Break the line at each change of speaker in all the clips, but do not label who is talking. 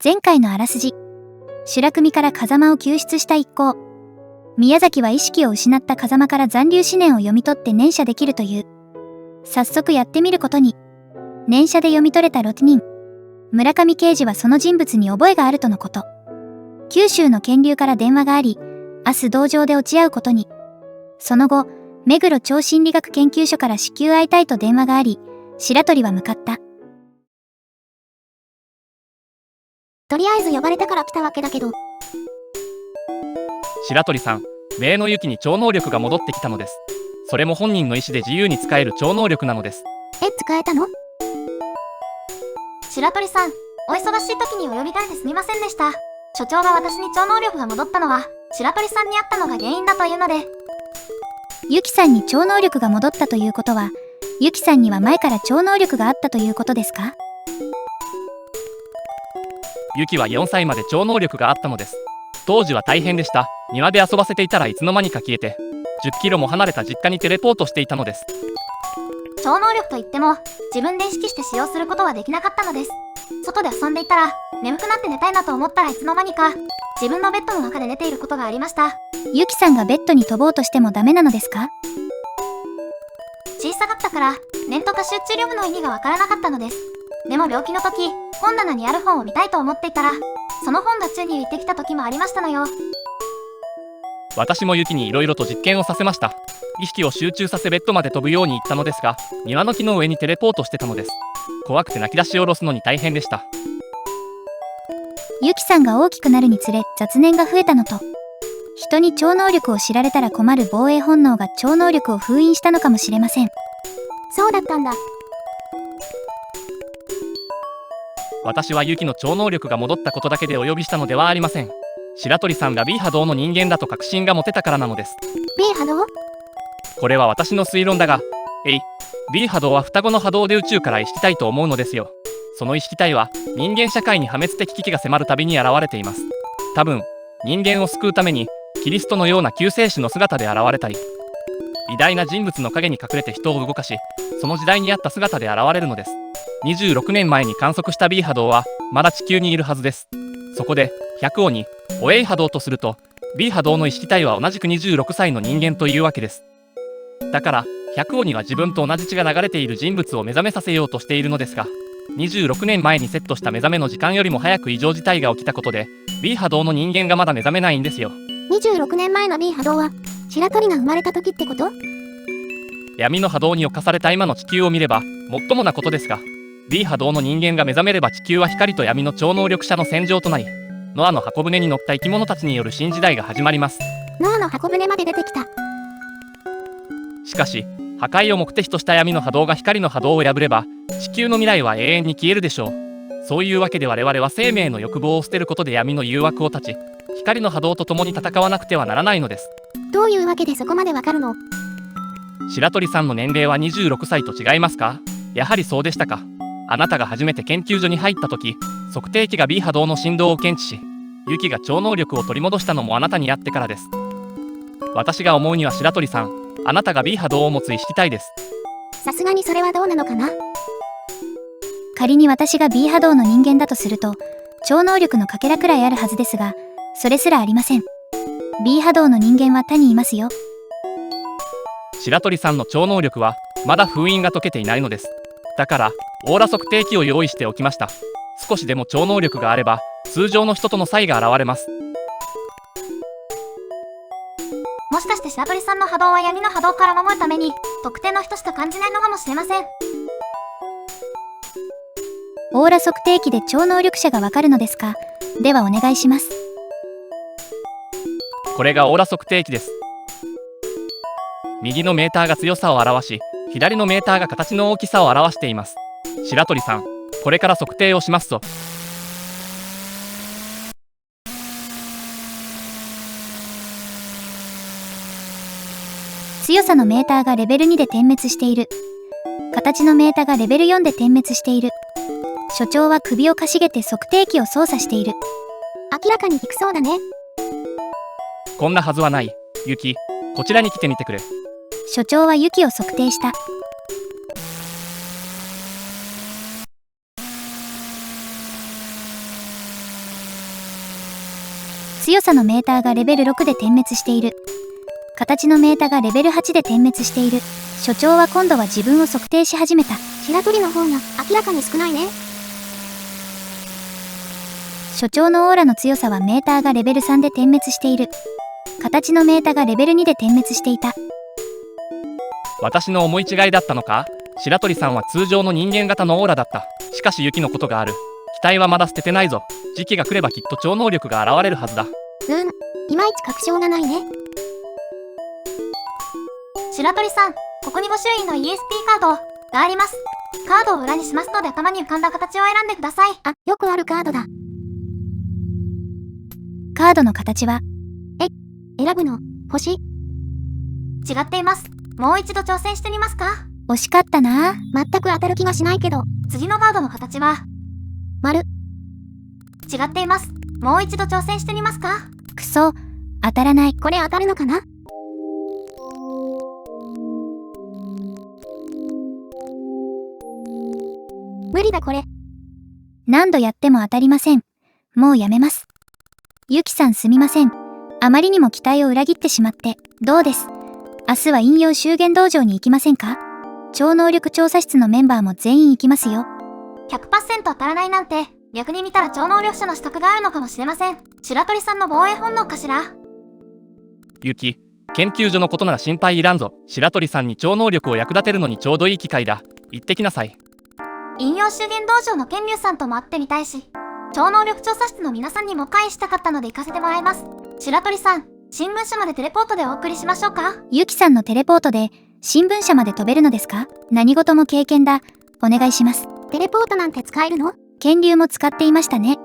前回のあらすじ。修羅組から風間を救出した一行。宮崎は意識を失った風間から残留思念を読み取って念写できるという。早速やってみることに。念写で読み取れた6人。村上刑事はその人物に覚えがあるとのこと。九州の源流から電話があり、明日道場で落ち合うことに。その後、目黒超心理学研究所から至急会いたいと電話があり、白鳥は向かった。
とりあえず呼ばれたから来たわけだけど。
白鳥さん、姪のユキに超能力が戻ってきたのです。それも本人の意思で自由に使える超能力なのです。
使えたの？
白鳥さん、お忙しい時にお呼び替えですみませんでした。所長が私に超能力が戻ったのは、白鳥さんに会ったのが原因だというので。
ユキさんに超能力が戻ったということは、ユキさんには前から超能力があったということですか？
ユキは4歳まで超能力があったのです。当時は大変でした。庭で遊ばせていたらいつの間にか消えて、10キロも離れた実家にテレポートしていたのです。
超能力といっても、自分で意識して使用することはできなかったのです。外で遊んでいたら、眠くなって寝たいなと思ったらいつの間にか、自分のベッドの中で寝ていることがありました。
ユキさんがベッドに飛ぼうとしてもダメなのですか？
小さかったから、念とか集中力の意味がわからなかったのです。でも病気の時、本棚にある本を見たいと思っていたら、その本が宙に浮いてきた時もありましたのよ。
私もユキに色々と実験をさせました。意識を集中させベッドまで飛ぶように言ったのですが、庭の木の上にテレポートしてたのです。怖くて泣き出し下ろすのに大変でした。
ユキさんが大きくなるにつれ雑念が増えたのと、人に超能力を知られたら困る防衛本能が超能力を封印したのかもしれません。
そうだったんだ。
私はユキの超能力が戻ったことだけでお呼びしたのではありません。白鳥さんが B 波動の人間だと確信が持てたからなのです。
B 波動？
これは私の推論だが、B 波動は双子の波動で宇宙から意識体と思うのですよ。その意識体は人間社会に破滅的危機が迫るたびに現れています。多分人間を救うためにキリストのような救世主の姿で現れたり、偉大な人物の陰に隠れて人を動かし、その時代に合った姿で現れるのです。26年前に観測した B 波動はまだ地球にいるはずです。そこで100をにお A 波動とすると B 波動の意識体は同じく26歳の人間というわけです。だから100をには自分と同じ血が流れている人物を目覚めさせようとしているのですが、26年前にセットした目覚めの時間よりも早く異常事態が起きたことで B 波動の人間がまだ目覚めないんですよ。
26年前の B 波動は白鳥が生まれた時ってこと？
闇の波動に侵された今の地球を見ればもっともなことですが、 B 波動の人間が目覚めれば地球は光と闇の超能力者の戦場となり、ノアの箱舟に乗った生き物たちによる新時代が始まります。
ノアの箱舟まで出てきた。
しかし破壊を目的とした闇の波動が光の波動を破れば地球の未来は永遠に消えるでしょう。そういうわけで我々は生命の欲望を捨てることで闇の誘惑を断ち、光の波動と共に戦わなくてはならないのです。
どういうわけでそこまでわかるの？
白鳥さんの年齢は26歳と違いますか？やはりそうでしたか。あなたが初めて研究所に入った時、測定器が B 波動の振動を検知し、ユキが超能力を取り戻したのもあなたに会ってからです。私が思うには白鳥さん、あなたが B 波動を持つ意識体です。
さすがにそれはどうなのかな？
仮に私が B 波動の人間だとすると、超能力のかけらくらいあるはずですが、それすらありません。B 波動の人間は他にいますよ。
白鳥さんの超能力はまだ封印が解けていないのです。だからオーラ測定器を用意しておきました。少しでも超能力があれば通常の人との差異が現れます。
もしかして白鳥さんの波動は闇の波動から守るために特定の人しか感じないのかもしれません。
オーラ測定器で超能力者がわかるのですか？ではお願いします。
これがオーラ測定器です。右のメーターが強さを表し、左のメーターが形の大きさを表しています。白鳥さん、これから測定をしますぞ。
強さのメーターがレベル2で点滅している。形のメーターがレベル4で点滅している。所長は首をかしげて測定器を操作している。
明らかに低そうだね。
こんなはずはない。ユキ、こちらに来てみてくれ。
所長はユキを測定した。強さのメーターがレベル6で点滅している。形のメーターがレベル8で点滅している。所長は今度は自分を測定し始めた。
白鳥の方が明らかに少ないね。
所長のオーラの強さはメーターがレベル3で点滅している。形のメーターがレベル2で点滅していた。
私の思い違いだったのか。白鳥さんは通常の人間型のオーラだった。しかしユキのことがある。期待はまだ捨ててないぞ。時期が来ればきっと超能力が現れるはずだ。
いまいち確証がないね。
白鳥さん、ここに5種類の ESP カードがあります。カードを裏にしますので頭に浮かんだ形を選んでください。
あ、よくあるカードだ。
カードの形は
選ぶの、星。
違っています。もう一度挑戦してみますか？
惜しかったなぁ。
全く当たる気がしないけど。
次のカードの形は
丸。
違っています。もう一度挑戦してみますか？
くそ、当たらない。
これ当たるのかな？無理だこれ。
何度やっても当たりません。もうやめます。ゆきさんすみません。あまりにも期待を裏切ってしまって、どうです。明日は陰陽修験道場に行きませんか？超能力調査室のメンバーも全員行きますよ。
100% 当たらないなんて、逆に見たら超能力者の資格があるのかもしれません。白鳥さんの防衛本能かしら？
ユキ、研究所のことなら心配いらんぞ。白鳥さんに超能力を役立てるのにちょうどいい機会だ。行ってきなさい。
陰陽修験道場の剣竜さんとも会ってみたいし、超能力調査室の皆さんにも会したかったので行かせてもらいます。白鳥さん、新聞社までテレポートでお送りしましょうか？
ゆきさんのテレポートで新聞社まで飛べるのですか？何事も経験だ。お願いします。
テレポートなんて使えるの？
剣竜も使っていましたね。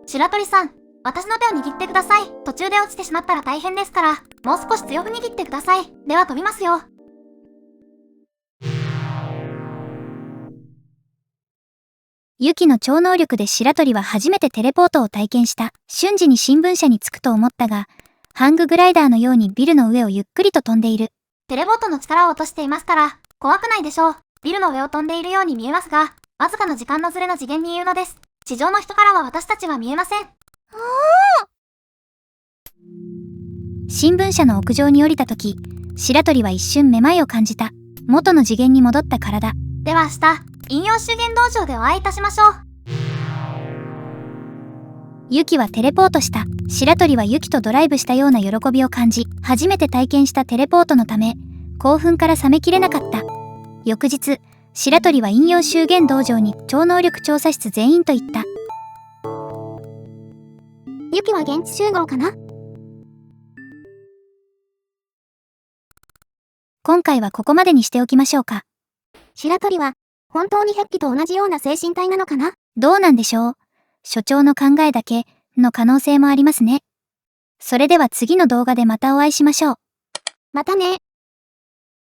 白鳥さん、私の手を握ってください。途中で落ちてしまったら大変ですから、もう少し強く握ってください。では飛びますよ。
ユキの超能力で白鳥は初めてテレポートを体験した。瞬時に新聞社に着くと思ったが、ハンググライダーのようにビルの上をゆっくりと飛んでいる。
テレポートの力を落としていますから、怖くないでしょう。ビルの上を飛んでいるように見えますが、わずかな時間のズレの次元にいるのです。地上の人からは私たちは見えません。
新聞社の屋上に降りた時、白鳥は一瞬めまいを感じた。元の次元に戻った体。
では明日、陰陽修験道場でお会いいたしましょう。
ユキはテレポートした。白鳥はユキとドライブしたような喜びを感じ、初めて体験したテレポートのため、興奮から冷めきれなかった。翌日、白鳥は陰陽修験道場に超能力調査室全員と言った。
ユキは現地集合かな？
今回はここまでにしておきましょうか。
白鳥は、本当に百鬼と同じような精神体なのかな？
どうなんでしょう。所長の考えだけの可能性もありますね。それでは次の動画でまたお会いしましょう。
またね。